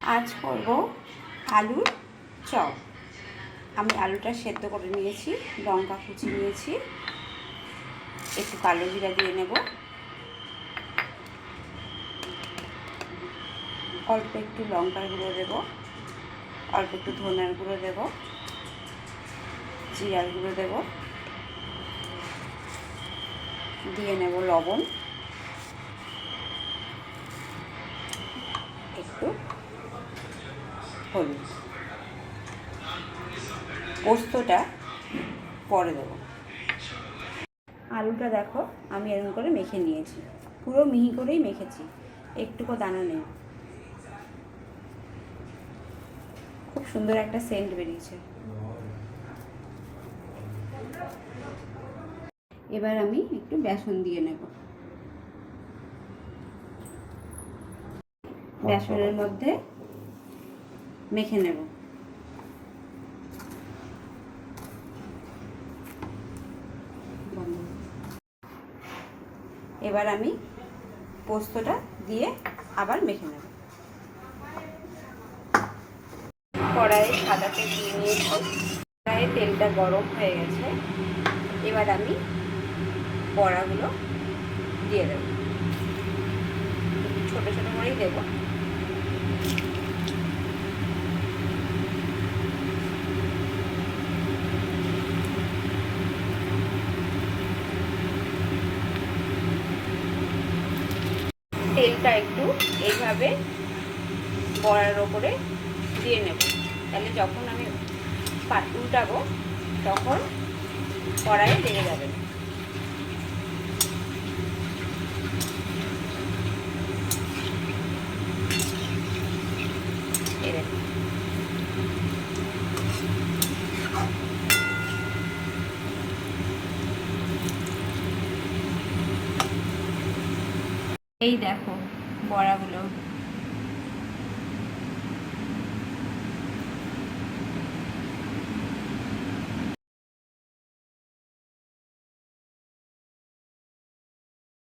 আজ করব আলুর চপ। আমি আলুটা সেদ্ধ করে নিয়েছি, লঙ্কা কুচি নিয়েছি, একটু কালো জিরা দিয়ে নেব, অল্প একটু লঙ্কার গুঁড়ো দেব, অল্প একটু ধনের গুঁড়ো দেব, জিরার গুঁড়ো দেব, দিয়ে নেব লবণ, একটু হলুদ। পোস্তটা পরে দেবো। আলুটা দেখো আমি এরকম করে মেখে নিয়েছি, পুরো মিহি করেই মেখেছি, একটুকু দানা নেই। খুব সুন্দর একটা সেন্ট বেরিয়েছে। এবার আমি একটু বেসন দিয়ে নেব। বেসনের মধ্যে মেখে নেব। এবার আমি পোস্তটা দিয়ে আবার মেখে নেব। কড়াইয়ে সাদা তেল দিয়ে নিয়েছি, কড়াইয়ে তেলটা গরম হয়ে গেছে। এবার আমি বড়াগুলো দিয়ে দেব, ছোটো ছোটো করেই দেব। তেলটা একটু এইভাবে বড়ার ওপরে দিয়ে নেব, তাহলে যখন আমি উল্টাবো তখন কড়াইয়ে লেগে যাবে না। এই দেখো বড়াগুলো